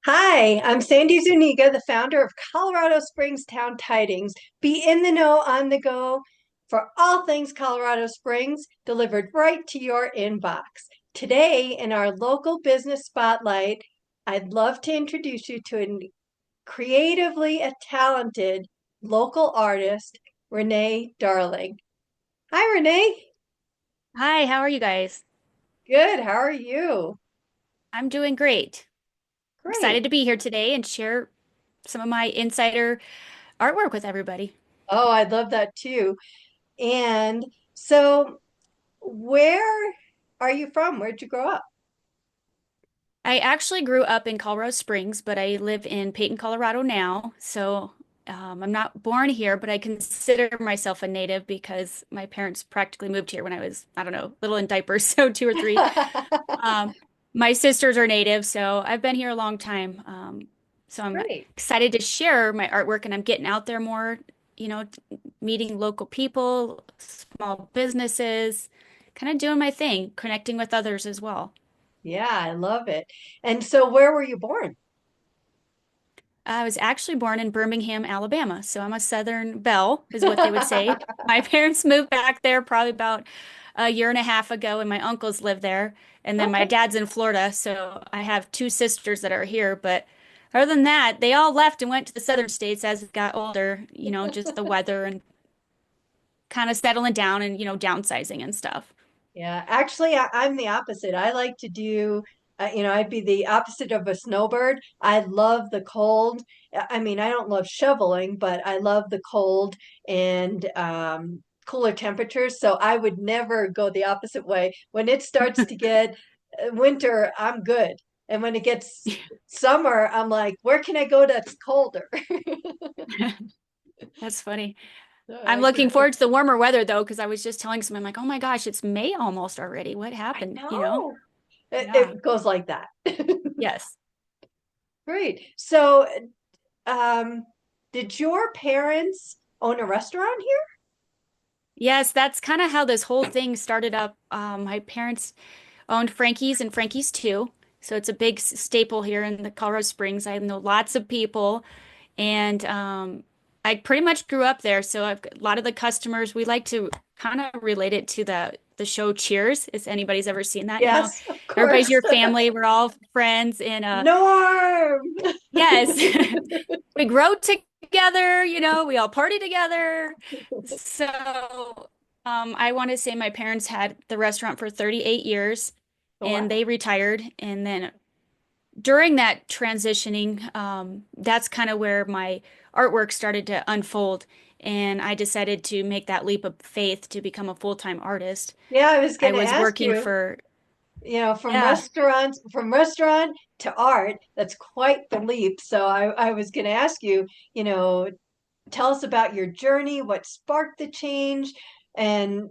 Hi, I'm Sandy Zuniga, the founder of Colorado Springs Town Tidings. Be in the know on the go for all things Colorado Springs, delivered right to your inbox. Today, in our local business spotlight, I'd love to introduce you to a creatively talented local artist, Renee Darling. Hi, Renee. Hi, how are you guys? Good. How are you? I'm doing great. Excited Great. to be here today and share some of my insider artwork with everybody. Oh, I love that too. And so, where are you from? Where'd you grow up? I actually grew up in Colorado Springs, but I live in Peyton, Colorado now. So I'm not born here, but I consider myself a native because my parents practically moved here when I was, I don't know, little in diapers, so two or three. Um, my sisters are native, so I've been here a long time. So I'm Great. excited to share my artwork, and I'm getting out there more, meeting local people, small businesses, kind of doing my thing, connecting with others as well. Yeah, I love it. And so, where were you born? I was actually born in Birmingham, Alabama, so I'm a Southern belle, is what they would say. My parents moved back there probably about a year and a half ago, and my uncles live there. And then my Okay. dad's in Florida, so I have two sisters that are here. But other than that, they all left and went to the southern states as it got older, just the weather and kind of settling down and, downsizing and stuff. Yeah, actually, I'm the opposite. I like to do, I'd be the opposite of a snowbird. I love the cold. I mean, I don't love shoveling, but I love the cold and cooler temperatures. So I would never go the opposite way. When it starts to get winter, I'm good. And when it gets summer, I'm like, where can I go that's colder? That's funny. I'm I looking can, forward to the warmer weather though, because I was just telling someone like, "Oh my gosh, it's May almost already. What I happened?" know. Yeah. It goes like that. Yes. Great. So, um, did your parents own a restaurant here? Yes, that's kind of how this whole thing started up. My parents owned Frankie's and Frankie's too. So it's a big staple here in the Colorado Springs. I know lots of people, and I pretty much grew up there. So I've got a lot of the customers. We like to kind of relate it to the show Cheers, if anybody's ever seen that. Yes, of Everybody's course. your family. We're all friends, and Norm. yes, we grow together. We all party together. So I want to say my parents had the restaurant for 38 years and Wow. they retired. And then during that transitioning, that's kind of where my artwork started to unfold. And I decided to make that leap of faith to become a full-time artist. Yeah, I was I going to was ask working you, for, from yeah. restaurant to art, that's quite the leap. So I was going to ask you, you know, tell us about your journey, what sparked the change, and,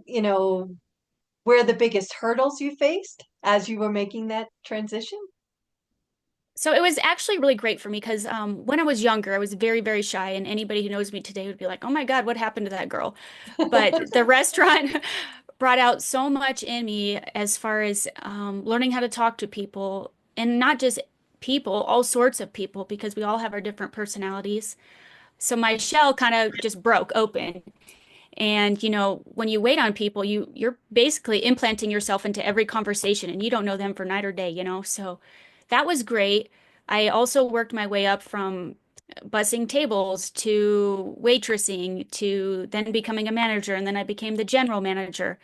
where the biggest hurdles you faced as you were making that transition. So it was actually really great for me because when I was younger, I was very, very shy, and anybody who knows me today would be like, "Oh my God, what happened to that girl?" But the restaurant brought out so much in me as far as learning how to talk to people, and not just people, all sorts of people, because we all have our different personalities. So my shell kind of just broke open. And when you wait on people, you're basically implanting yourself into every conversation and you don't know them for night or day. So that was great. I also worked my way up from bussing tables to waitressing to then becoming a manager, and then I became the general manager.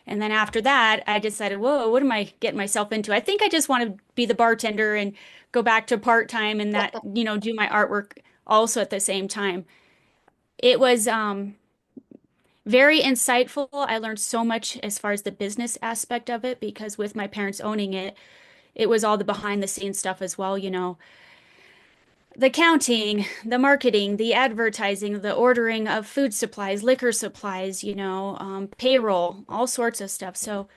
And then after that, I decided, whoa, what am I getting myself into? I think I just want to be the bartender and go back to part-time and that, do my artwork also at the same time. It was very insightful. I learned so much as far as the business aspect of it because with my parents owning it, it was all the behind the scenes stuff as well. The counting, the marketing, the advertising, the ordering of food supplies, liquor supplies, payroll, all sorts of stuff. So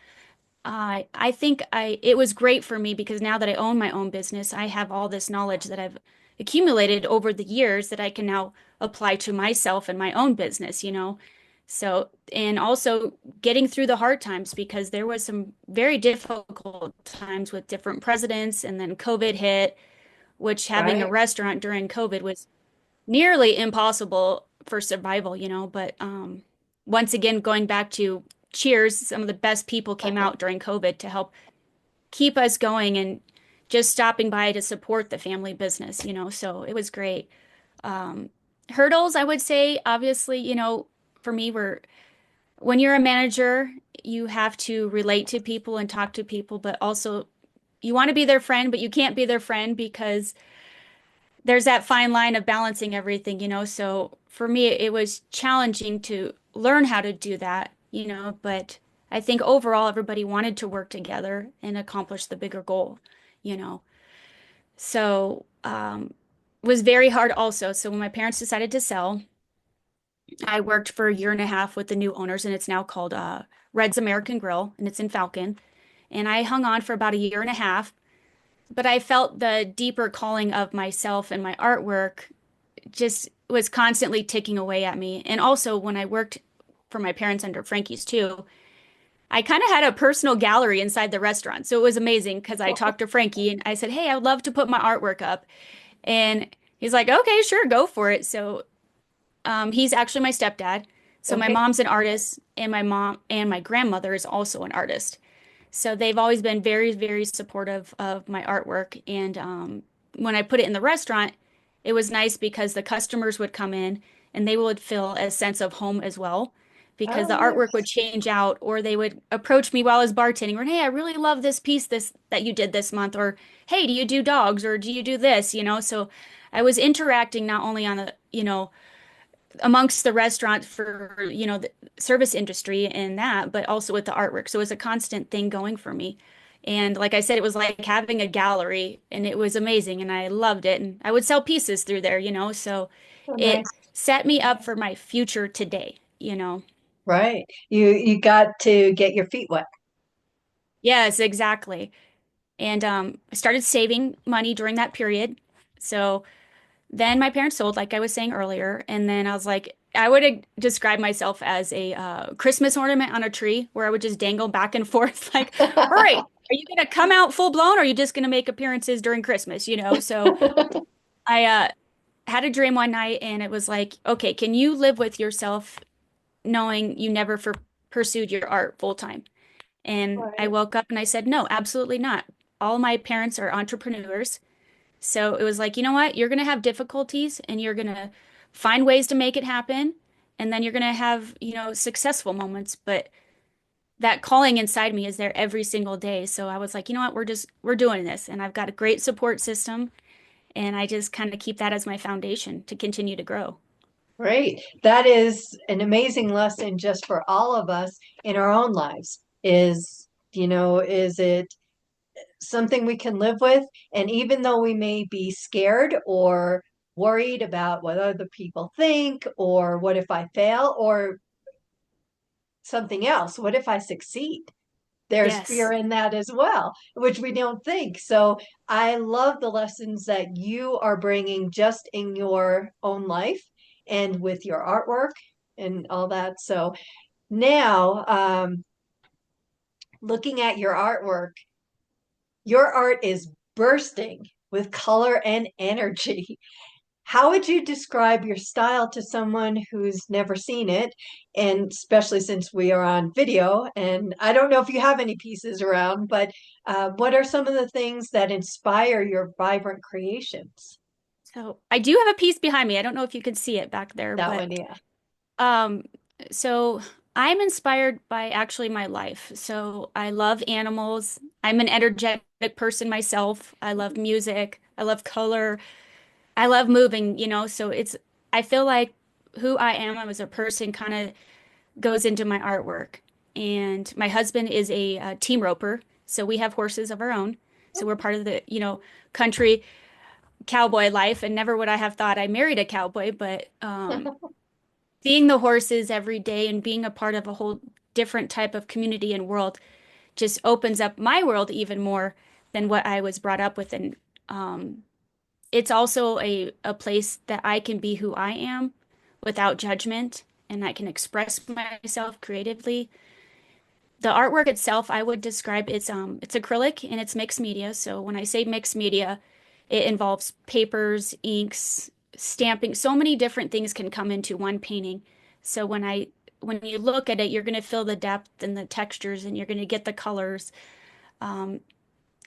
I think it was great for me because now that I own my own business, I have all this knowledge that I've accumulated over the years that I can now apply to myself and my own business. So, and also getting through the hard times because there was some very difficult times with different presidents and then COVID hit. which having a Right. restaurant during COVID was nearly impossible for survival, but once again, going back to Cheers, some of the best people came out during COVID to help keep us going and just stopping by to support the family business, so it was great. Um, Hurdles, I would say, obviously, for me, were when you're a manager, you have to relate to people and talk to people, but also you want to be their friend, but you can't be their friend because there's that fine line of balancing everything, So for me, it was challenging to learn how to do that, but I think overall everybody wanted to work together and accomplish the bigger goal, you know. So, it was very hard also. So when my parents decided to sell, I worked for a year and a half with the new owners, and it's now called Red's American Grill, and it's in Falcon. And I hung on for about a year and a half, but I felt the deeper calling of myself and my artwork just was constantly ticking away at me. And also, when I worked for my parents under Frankie's too, I kind of had a personal gallery inside the restaurant. So it was amazing because I talked to Frankie and I said, "Hey, I would love to put my artwork up." And he's like, "Okay, sure, go for it." So he's actually my stepdad. So my Okay. mom's an artist, and my mom and my grandmother is also an artist. So they've always been very, very supportive of my artwork. And when I put it in the restaurant, it was nice because the customers would come in and they would feel a sense of home as well. Because Oh, the artwork would nice. change out, or they would approach me while I was bartending, or hey, I really love this piece that you did this month, or hey, do you do dogs, or do you do this, So I was interacting not only on the, amongst the restaurant for, the service industry and that, but also with the artwork. So it was a constant thing going for me. And like I said, it was like having a gallery and it was amazing and I loved it. And I would sell pieces through there, so Oh, it nice. set me up for my future today. Right. You got to get your feet wet. Yes, exactly. And I started saving money during that period. So then my parents sold, like I was saying earlier, and then I was like, I would describe myself as a Christmas ornament on a tree where I would just dangle back and forth, like, all right, are you gonna come out full blown, or are you just gonna make appearances during Christmas, So I had a dream one night, and it was like, okay, can you live with yourself knowing you never pursued your art full time? And I Right. woke up and I said, no, absolutely not. All my parents are entrepreneurs. So it was like, you know what? You're going to have difficulties and you're going to find ways to make it happen. And then you're going to have, successful moments. But that calling inside me is there every single day. So I was like, you know what? We're doing this. And I've got a great support system. And I just kind of keep that as my foundation to continue to grow. Great. That is an amazing lesson just for all of us in our own lives. Is it something we can live with? And even though we may be scared or worried about what other people think, or what if I fail, or something else, what if I succeed? There's fear Yes. in that as well, which we don't think. So I love the lessons that you are bringing just in your own life and with your artwork and all that. So now, looking at your art is bursting with color and energy. How would you describe your style to someone who's never seen it? And especially since we are on video, and I don't know if you have any pieces around, but what are some of the things that inspire your vibrant creations? So I do have a piece behind me. I don't know if you can see it back there, That one, but yeah. Um, so I'm inspired by actually my life. So I love animals. I'm an energetic person myself. I love music. I love color. I love moving, so I feel like who I am as a person kind of goes into my artwork. And my husband is a team roper. So we have horses of our own. So we're part of the, country cowboy life. And never would I have thought I married a cowboy, but seeing the horses every day and being a part of a whole different type of community and world just opens up my world even more than what I was brought up with. And um, it's also a place that I can be who I am without judgment and I can express myself creatively. The artwork itself, I would describe it's acrylic and it's mixed media. So when I say mixed media, It involves papers, inks, stamping. So many different things can come into one painting. So when you look at it, you're going to feel the depth and the textures and you're going to get the colors. Um,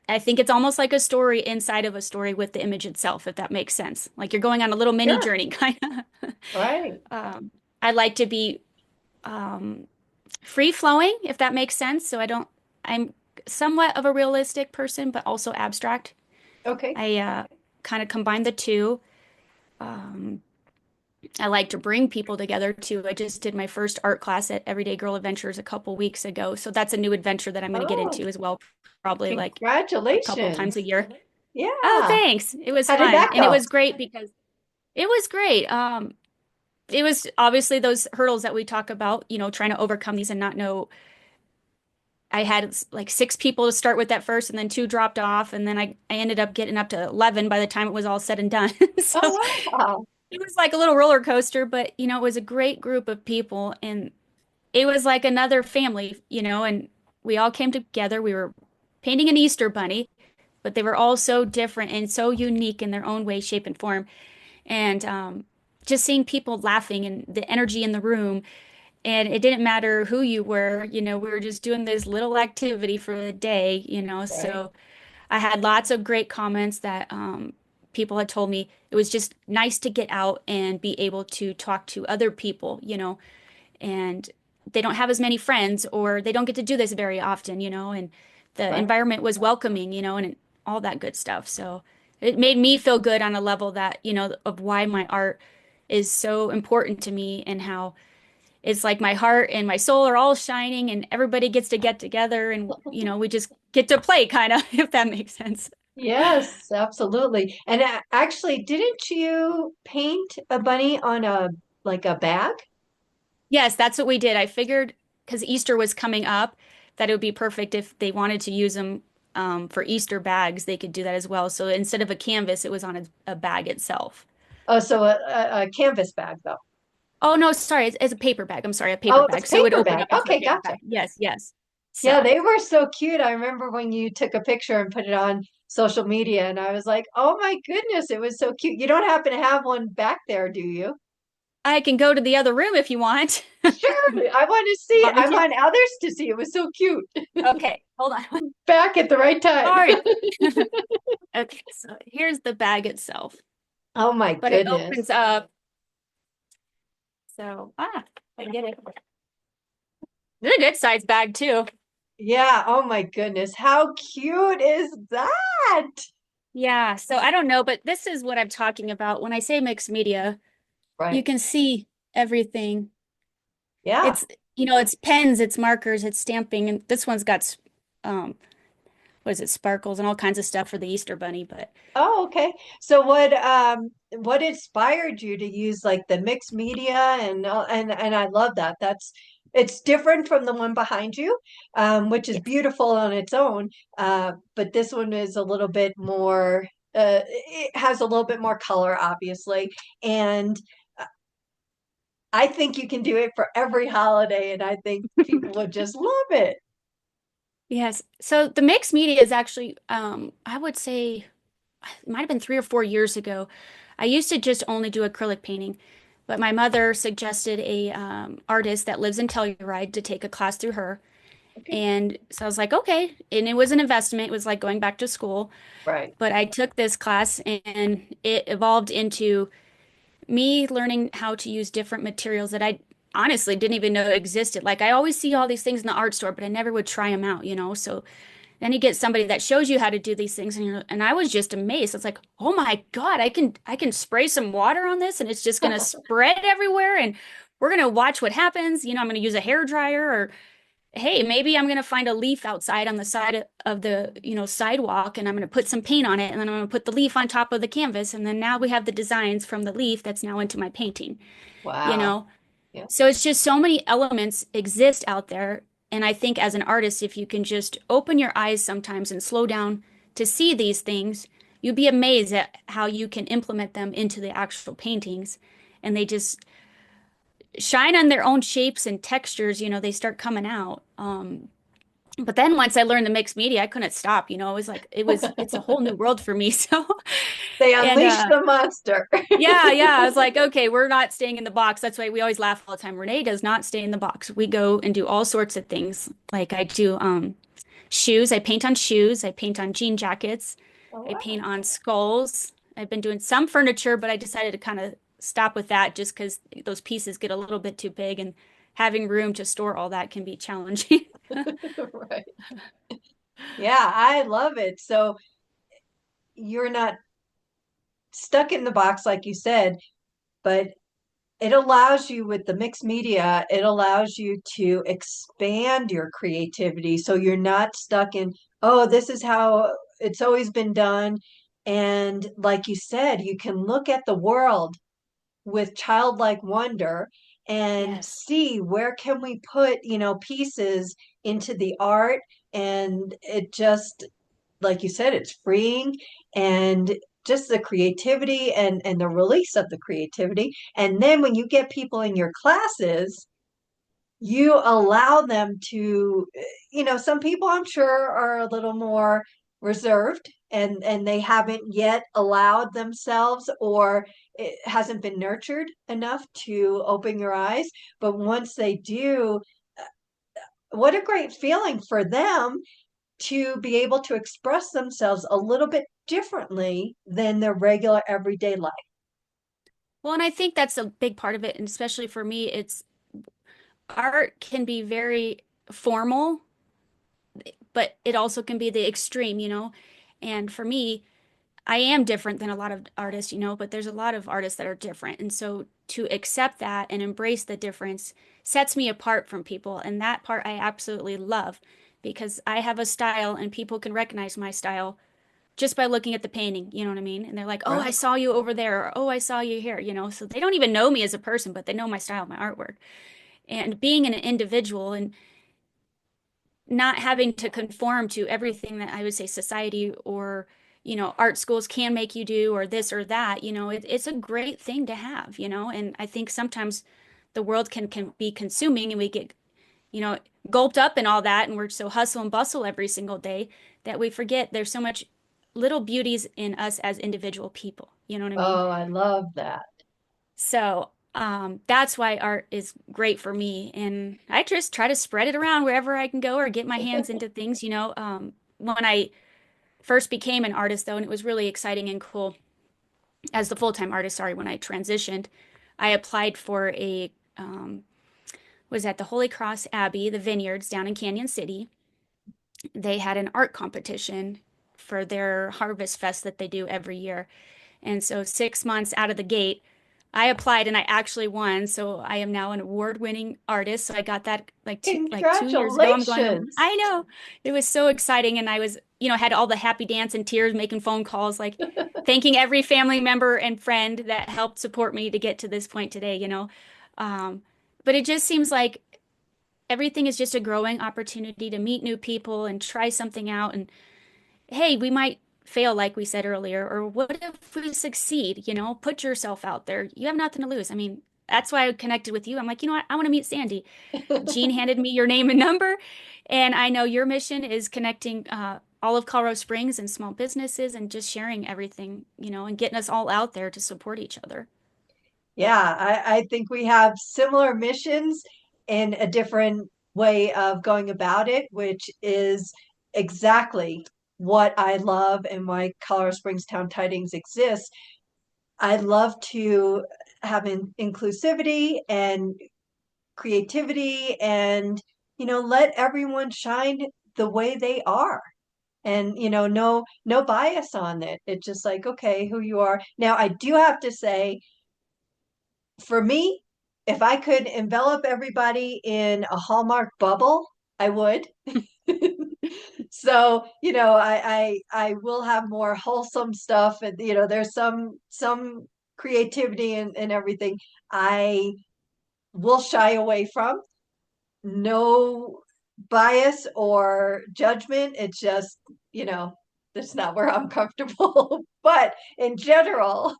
I think it's almost like a story inside of a story with the image itself, if that makes sense. Like you're going on a little mini Sure. journey, kind of. Right. I like to be um, free flowing, if that makes sense. I'm somewhat of a realistic person, but also abstract. Okay. I kind of combine the two. Um, I like to bring people together too. I just did my first art class at Everyday Girl Adventures a couple weeks ago. So that's a new adventure that I'm going to get Oh, into as well, probably like a couple times a congratulations. year. Oh, Yeah. thanks. It was How did fun. that And it go? was great because it was great. It was obviously those hurdles that we talk about, trying to overcome these and not know. I had like six people to start with at first, and then two dropped off, and then I ended up getting up to 11 by the time it was all said and done. So Oh, wow. it was like a little roller coaster, but it was a great group of people, and it was like another family, and we all came together. We were painting an Easter bunny, but they were all so different and so unique in their own way, shape, and form. And just seeing people laughing and the energy in the room. And it didn't matter who you were, we were just doing this little activity for the day, Right. So I had lots of great comments that people had told me it was just nice to get out and be able to talk to other people, and they don't have as many friends or they don't get to do this very often, and the Right. environment was welcoming, and all that good stuff. So it made me feel good on a level that, of why my art is so important to me and how it's like my heart and my soul are all shining and everybody gets to get together and, we just get to play kind of, if that makes sense. Yes, absolutely. And actually, didn't you paint a bunny on a like a bag? Yes, that's what we did. I figured because Easter was coming up that it would be perfect if they wanted to use them for Easter bags, they could do that as well. So instead of a canvas, it was on a bag itself. Oh, so a canvas bag though. Oh, no, sorry. It's a paper bag. I'm sorry, a paper Oh, it's bag. a So it would paper open bag. up into a Okay, paper gotcha. bag. Yes, yes. Yeah, So they were so cute. I remember when you took a picture and put it on social media, and I was like, "Oh my goodness, it was so cute." You don't happen to have one back there, do you? I can go to the other room if you want. Sure. I want to see. Want me I to? want others to see. It was so cute. Okay, hold on. Back at the right time. Sorry. Okay, so here's the bag itself. Oh my But it goodness. opens up. So, I get it. It's a good size bag too. Yeah. Oh my goodness. How cute is that? Yeah, so I don't know, but this is what I'm talking about. When I say mixed media, you Right. can see everything. Yeah. It's, it's pens, it's markers, it's stamping, and this one's got um what is it, sparkles and all kinds of stuff for the Easter bunny, but Oh, okay. So what inspired you to use like the mixed media and I love that. That's it's different from the one behind you, which is yes. beautiful on its own. But this one is a little bit more it has a little bit more color, obviously. And I think you can do it for every holiday, and I think people would just love it. Yes. So the mixed media is actually I would say it might have been 3 or 4 years ago. I used to just only do acrylic painting, but my mother suggested a artist that lives in Telluride to take a class through her. Okay. And so I was like, okay. And it was an investment. It was like going back to school. Right. But I took this class and it evolved into me learning how to use different materials that I honestly didn't even know existed. Like I always see all these things in the art store, but I never would try them out. So then you get somebody that shows you how to do these things and I was just amazed. It's like, "Oh my God, I can spray some water on this and it's just going to spread everywhere and we're going to watch what happens. I'm going to use a hair dryer or hey, maybe I'm going to find a leaf outside on the side of the, sidewalk and I'm going to put some paint on it and then I'm going to put the leaf on top of the canvas and then now we have the designs from the leaf that's now into my painting, you Wow. know? Yeah. So it's just so many elements exist out there. And I think as an artist, if you can just open your eyes sometimes and slow down to see these things, you'd be amazed at how you can implement them into the actual paintings. And they just shine on their own shapes and textures, they start coming out. But then once I learned the mixed media, I couldn't stop, you know. It was like it's a whole new world for me. So They and unleashed the monster. yeah, yeah, I was like, okay, we're not staying in the box. That's why we always laugh all the time. Renee does not stay in the box. We go and do all sorts of things. Like I do shoes, I paint on shoes, I paint on jean jackets, Oh, I wow. paint on skulls. I've been doing some furniture, but I decided to kind of stop with that just because those pieces get a little bit too big and having room to store all that can be challenging. Right. Yeah, I love it. So you're not stuck in the box, like you said, but it allows you with the mixed media, it allows you to expand your creativity. So you're not stuck in, oh, this is how it's always been done. And like you said, you can look at the world with childlike wonder and Yes. see where can we put, pieces into the art. And it just, like you said, it's freeing, and just the creativity and the release of the creativity. And then when you get people in your classes, you allow them to, some people I'm sure are a little more reserved, and they haven't yet allowed themselves, or it hasn't been nurtured enough to open your eyes. But once they do, what a great feeling for them to be able to express themselves a little bit differently than their regular everyday life. Well, and I think that's a big part of it, and especially for me, it's art can be very formal, but it also can be the extreme, you know. And for me, I am different than a lot of artists, you know, but there's a lot of artists that are different. And so to accept that and embrace the difference sets me apart from people. And that part I absolutely love because I have a style and people can recognize my style just by looking at the painting, you know what I mean? And they're like, "Oh, I Right. saw you over there," or "Oh, I saw you here," you know. So they don't even know me as a person, but they know my style, my artwork. And being an individual and not having to conform to everything that I would say society or, you know, art schools can make you do or this or that, you know, it's a great thing to have, you know. And I think sometimes the world can be consuming and we get, you know, gulped up in all that and we're so hustle and bustle every single day that we forget there's so much little beauties in us as individual people. You know what I mean? Oh, I love that. So that's why art is great for me. And I just try to spread it around wherever I can go or get my hands into things, you know. When I first became an artist, though, and it was really exciting and cool as the full-time artist, sorry, when I transitioned, I applied for was at the Holy Cross Abbey, the Vineyards down in Canyon City. They had an art competition for their Harvest Fest that they do every year. And so 6 months out of the gate, I applied and I actually won. So I am now an award-winning artist. So I got that like 2 years ago. I'm going, Congratulations. I know. It was so exciting. And I was, you know, had all the happy dance and tears, making phone calls, like thanking every family member and friend that helped support me to get to this point today, you know. Um, but it just seems like everything is just a growing opportunity to meet new people and try something out. And hey, we might fail, like we said earlier, or what if we succeed? You know, put yourself out there. You have nothing to lose. I mean, that's why I connected with you. I'm like, you know what? I want to meet Sandy. Jean handed me your name and number, and I know your mission is connecting all of Colorado Springs and small businesses and just sharing everything, you know, and getting us all out there to support each other. Yeah, I think we have similar missions in a different way of going about it, which is exactly what I love and why Colorado Springs Town Tidings exists. I love to have inclusivity and creativity, and let everyone shine the way they are, and no bias on it. It's just like, okay, who you are. Now I do have to say, for me, if I could envelop everybody in a Hallmark bubble, I would. So, I will have more wholesome stuff, and there's some creativity and everything I will shy away from. No bias or judgment. It's just, that's not where I'm comfortable. But in general,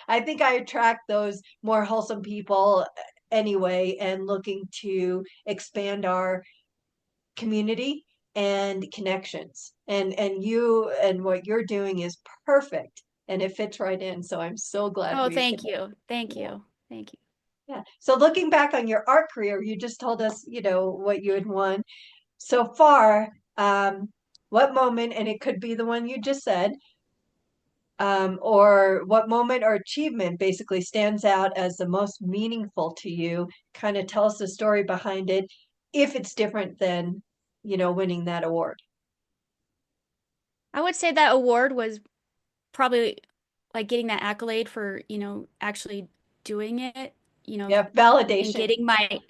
I think I attract those more wholesome people anyway, and looking to expand our community and connections. And you and what you're doing is perfect and it fits right in. So I'm so glad Oh, we thank connected. you. Thank Yeah. you. Thank you. Yeah. So looking back on your art career, you just told us, what you had won so far. What moment, and it could be the one you just said, or what moment or achievement basically stands out as the most meaningful to you? Kind of tell us the story behind it, if it's different than, winning that award. I would say that award was probably like getting that accolade for, actually doing it, Yeah, and validation. getting my,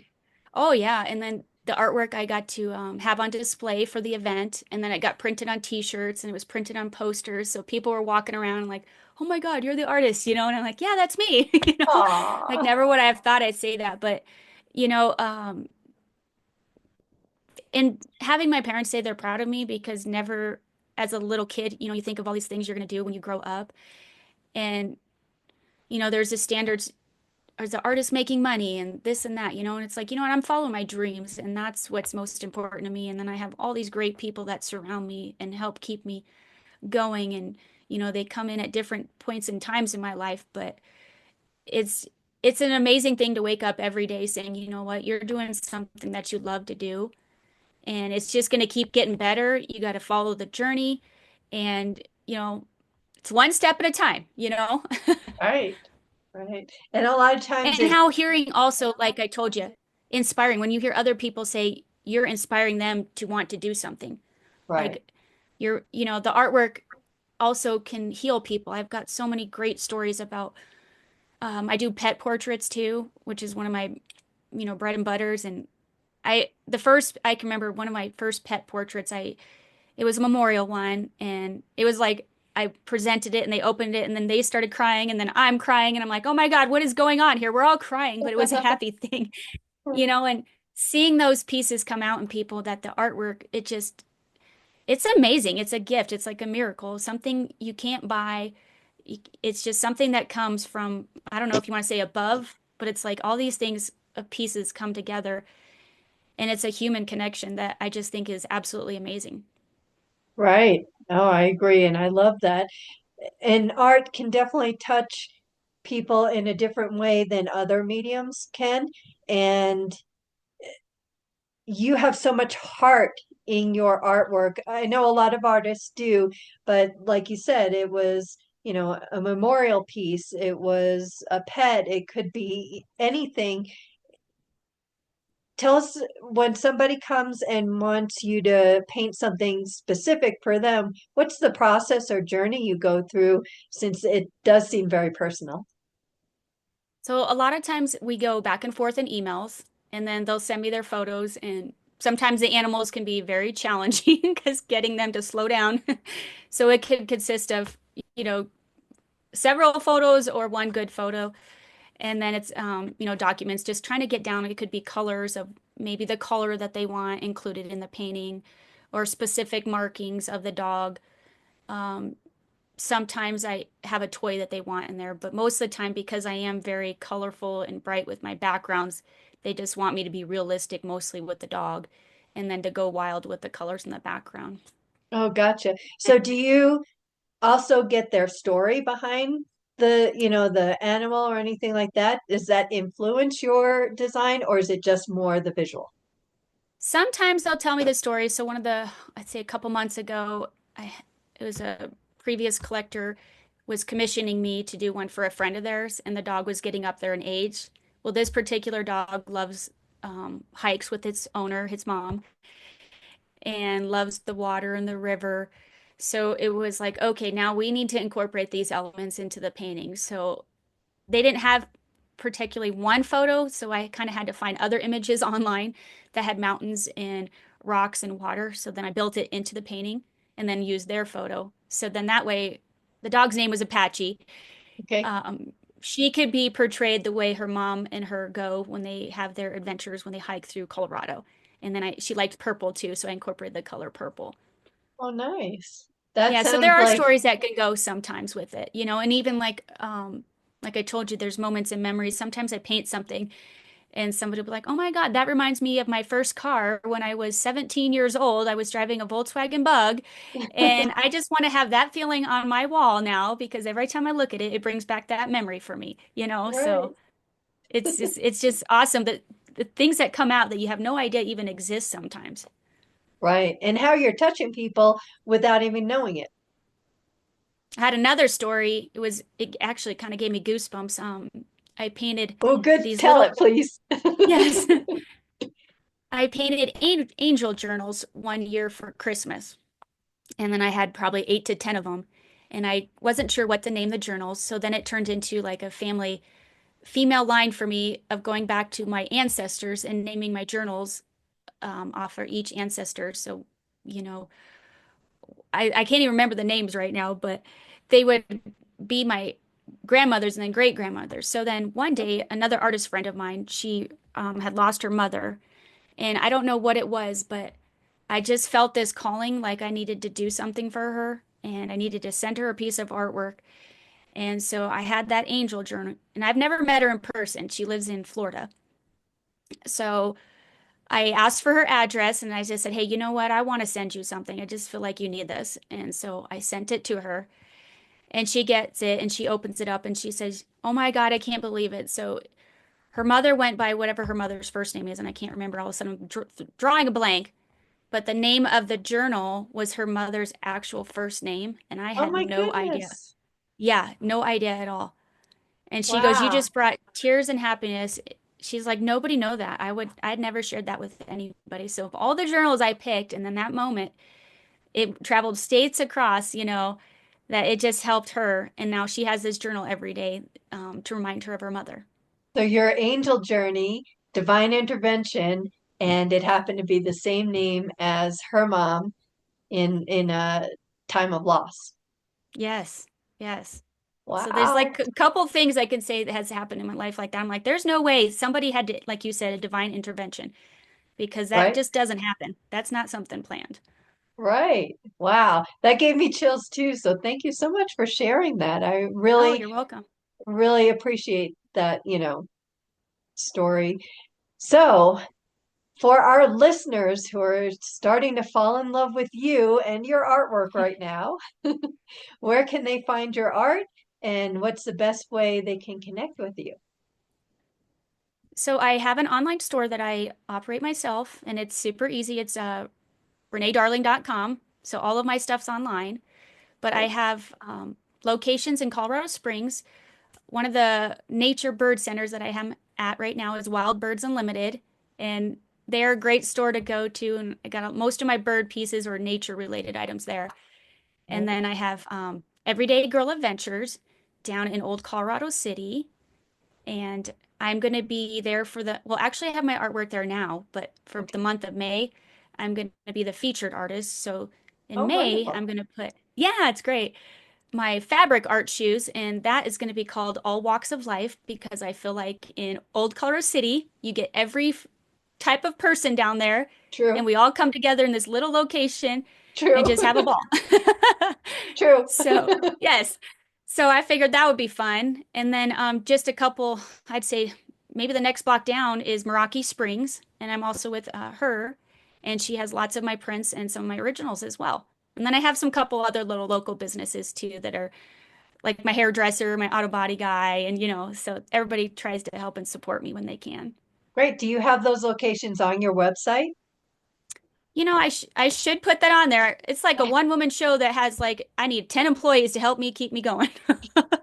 oh yeah. And then the artwork I got to have on display for the event. And then it got printed on t-shirts and it was printed on posters. So people were walking around and like, oh my God, you're the artist, and I'm like, yeah, that's me, like Aw. never would I have thought I'd say that. But, you know, um, and having my parents say they're proud of me because never as a little kid, you think of all these things you're going to do when you grow up. And, there's the standards as an artist making money and this and that, and it's like, what, I'm following my dreams and that's what's most important to me. And then I have all these great people that surround me and help keep me going. And, they come in at different points and times in my life, but it's it's an amazing thing to wake up every day saying, you know what, you're doing something that you love to do and it's just going to keep getting better. You got to follow the journey and, it's one step at a time. Right, right. And a lot of times And it, how hearing also, like I told you, inspiring when you hear other people say you're inspiring them to want to do something. right. Like the artwork also can heal people. I've got so many great stories about, I do pet portraits too, which is one of my, bread and butters. And I can remember one of my first pet portraits, it was a memorial one and it was like, I presented it and they opened it and then they started crying and then I'm crying and I'm like, oh my God, what is going on here? We're all crying, but it was a happy thing, and seeing those pieces come out in people that the artwork, it's amazing. It's a gift. It's like a miracle, something you can't buy. It's just something that comes from, I don't know if you want to say above, but it's like all these things of pieces come together and it's a human connection that I just think is absolutely amazing. Right. Oh, I agree. And I love that. And art can definitely touch people in a different way than other mediums can. And you have so much heart in your artwork. I know a lot of artists do, but like you said, it was, a memorial piece, it was a pet, it could be anything. Tell us, when somebody comes and wants you to paint something specific for them, what's the process or journey you go through, since it does seem very personal? So a lot of times we go back and forth in emails, and then they'll send me their photos. And sometimes the animals can be very challenging because getting them to slow down. So it could consist of, you know, several photos or one good photo. And then it's, documents, just trying to get down. It could be colors of maybe the color that they want included in the painting or specific markings of the dog. Sometimes I have a toy that they want in there, but most of the time, because I am very colorful and bright with my backgrounds, they just want me to be realistic mostly with the dog and then to go wild with the colors in the background. Oh, gotcha. So do you also get their story behind the animal or anything like that? Does that influence your design, or is it just more the visual? Sometimes they'll tell me the story. So I'd say a couple months ago, it was a previous collector was commissioning me to do one for a friend of theirs, and the dog was getting up there in age. Well, this particular dog loves hikes with its owner, his mom, and loves the water and the river. So it was like, okay, now we need to incorporate these elements into the painting. So they didn't have particularly one photo, so I kind of had to find other images online that had mountains and rocks and water. So then I built it into the painting and then used their photo. So then that way, the dog's name was Apache. Okay. Um, she could be portrayed the way her mom and her go when they have their adventures when they hike through Colorado. And then she liked purple too, so I incorporated the color purple. Oh, nice. That Yeah, so there sounds are like, stories that can go sometimes with it, and even like I told you, there's moments and memories. Sometimes I paint something And somebody will be like, oh my God, that reminds me of my first car when I was 17 years old. I was driving a Volkswagen Bug. And I just want to have that feeling on my wall now because every time I look at it, it brings back that memory for me, you know? So Right. it's just awesome that the things that come out that you have no idea even exist sometimes. Right. And how you're touching people without even knowing it. I had another story. It actually kind of gave me goosebumps. I painted Oh, good. these Tell little, it, please. yes, I painted angel journals one year for Christmas. And then I had probably 8 to 10 of them. And I wasn't sure what to name the journals. So then it turned into like a family female line for me of going back to my ancestors and naming my journals off for each ancestor. So, you know, I can't even remember the names right now, but they would be my grandmothers and then great grandmothers. So then one day, another artist friend of mine, she had lost her mother. And I don't know what it was, but I just felt this calling like I needed to do something for her and I needed to send her a piece of artwork. And so I had that angel journal, and I've never met her in person. She lives in Florida. So I asked for her address and I just said, hey, you know what? I want to send you something. I just feel like you need this. And so I sent it to her and she gets it and she opens it up and she says, oh my God, I can't believe it. So her mother went by whatever her mother's first name is, and I can't remember. All of a sudden, I'm drawing a blank. But the name of the journal was her mother's actual first name, and I Oh had my no idea. goodness. Yeah, no idea at all. And she goes, "You Wow. just brought tears and happiness." She's like, "Nobody know that. I'd never shared that with anybody." So of all the journals I picked, and then that moment, it traveled states across, that it just helped her. And now she has this journal every day, to remind her of her mother. So your angel journey, divine intervention, and it happened to be the same name as her mom in a time of loss. Yes, yes. So there's Wow. like a couple things I can say that has happened in my life like that. I'm like, there's no way somebody had to, like you said, a divine intervention because that Right? just doesn't happen. That's not something planned. Right. Wow. That gave me chills too. So thank you so much for sharing that. I Oh, really, you're welcome. really appreciate that, story. So for our listeners who are starting to fall in love with you and your artwork right now, where can they find your art and what's the best way they can connect with you? So I have an online store that I operate myself, and it's super easy. It's reneedarling.com. So all of my stuff's online, but I Right? have locations in Colorado Springs. One of the nature bird centers that I am at right now is Wild Birds Unlimited, and they're a great store to go to. And I got most of my bird pieces or nature related items there. And Right. then I have Everyday Girl Adventures down in Old Colorado City. And I'm going to be there well, actually, I have my artwork there now, but for Okay. the month of May, I'm going to be the featured artist. So in Oh, May, wonderful. I'm going to yeah, it's great, my fabric art shoes, and that is going to be called All Walks of Life because I feel like in Old Colorado City, you get every type of person down there, and True. we all come together in this little location and True. just have a ball. True. So, yes. So I figured that would be fun. And then just a couple, I'd say maybe the next block down is Meraki Springs, and I'm also with her, and she has lots of my prints and some of my originals as well. And then I have some couple other little local businesses too that are like my hairdresser, my auto body guy, and so everybody tries to help and support me when they can. Great. Do you have those locations on your website? I should put that on there. It's like a one woman show that has like I need 10 employees to help me keep me going.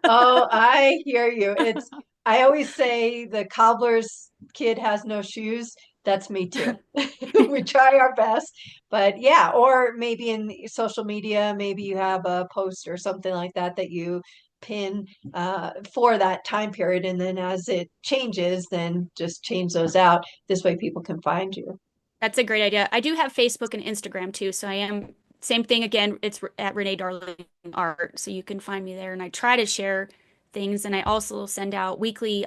Oh, I hear you. I always say the cobbler's kid has no shoes. That's me too. We try our best, but yeah, or maybe in social media, maybe you have a post or something like that that you pin for that time period. And then as it changes, then just change those out. This way people can find you. That's a great idea. I do have Facebook and Instagram too, so I am same thing again. It's at Renee Darling Art, so you can find me there. And I try to share things, and I also send out weekly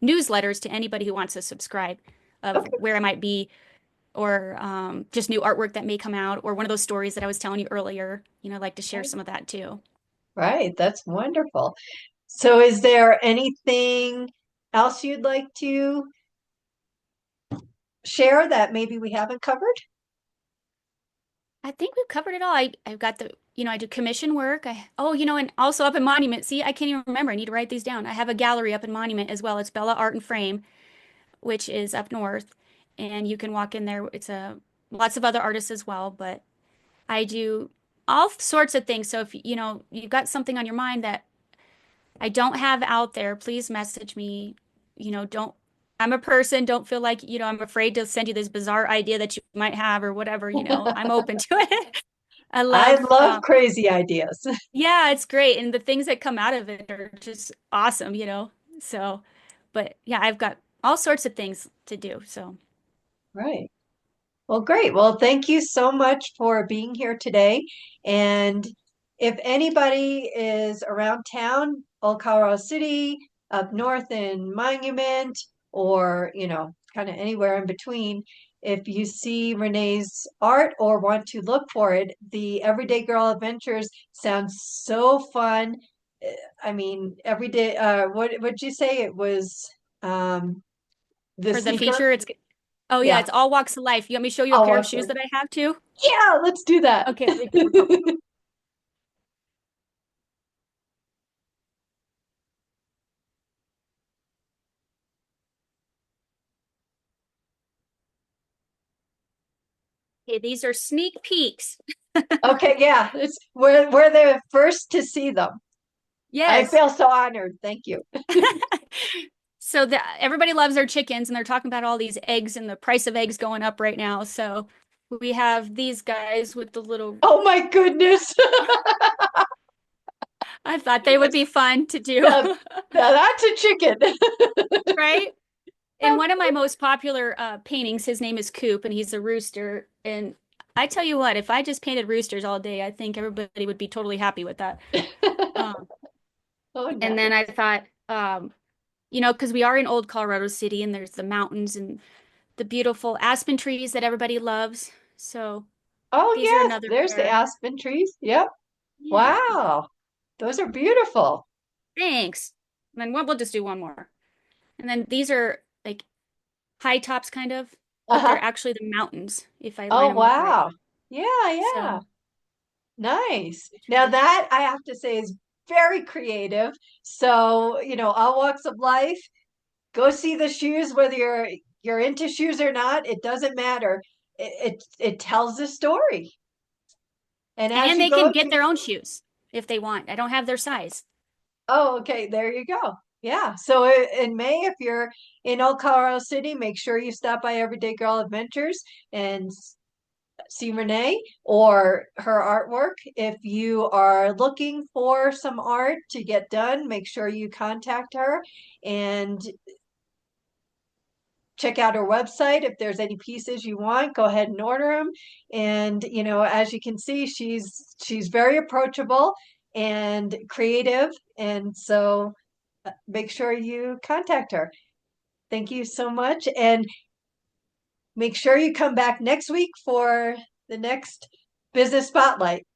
newsletters to anybody who wants to subscribe of Okay, where I might be, or just new artwork that may come out, or one of those stories that I was telling you earlier. I like to share right. some of that too. Right, that's wonderful. So is there anything else you'd like to share that maybe we haven't covered? I think we've covered it all. I've got I do commission work. And also up in Monument. See, I can't even remember. I need to write these down. I have a gallery up in Monument as well. It's Bella Art and Frame, which is up north, and you can walk in there. It's a lots of other artists as well, but I do all sorts of things. So if you've got something on your mind that I don't have out there, please message me. Don't I'm a person, don't feel like, I'm afraid to send you this bizarre idea that you might have or whatever, I'm open to it. I I love love crazy ideas. yeah, it's great. And the things that come out of it are just awesome. So, but yeah, I've got all sorts of things to do. So Right. Well, great. Well, thank you so much for being here today. And if anybody is around town, Old Colorado City, up north in Monument, or, kind of anywhere in between, if you see Renee's art or want to look for it, the Everyday Girl Adventures sounds so fun. I mean, every day, what you say? It was the for the sneaker? feature, oh yeah, Yeah. it's all walks of life. You want me to show you a Oh, pair of what's shoes the that I have too? Yeah, let's do that. Okay, let me go. Okay, these are sneak peeks. Okay, yeah, we're the first to see them. I Yes. feel so honored. Thank you. So everybody loves their chickens, and they're talking about all these eggs and the price of eggs going up right now. So we have these guys with the little. Oh my goodness. I thought they would be fun to do, Now, now that's a chicken. right? And one of my most popular paintings, his name is Coop, and he's a rooster. And I tell you what, if I just painted roosters all day, I think everybody would be totally happy with that. Um, Oh, and then I nice. thought, because we are in Old Colorado City, and there's the mountains and the beautiful aspen trees that everybody loves. So Oh, these are yes, another there's the pair. aspen trees. Yep. Yeah. Wow. Those are beautiful. Thanks. And then we'll just do one more. And then these are like high tops kind of, but they're Uh-huh. actually the mountains if I line Oh, them up right. wow. Yeah, yeah. So Nice. Now that I have to say is very creative. So, all walks of life, go see the shoes, whether you're into shoes or not, it doesn't matter. It tells a story. And as and you they can go get to their own shoes if they want. I don't have their size. Oh, okay, there you go. Yeah. So in May, if you're in Old Colorado City, make sure you stop by Everyday Girl Adventures and see Renee or her artwork. If you are looking for some art to get done, make sure you contact her and check out her website. If there's any pieces you want, go ahead and order them. And as you can see, she's very approachable and creative, and so make sure you contact her. Thank you so much, and make sure you come back next week for the next business spotlight.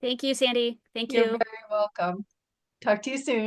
Thank you, Sandy. Thank You're you. very welcome. Talk to you soon.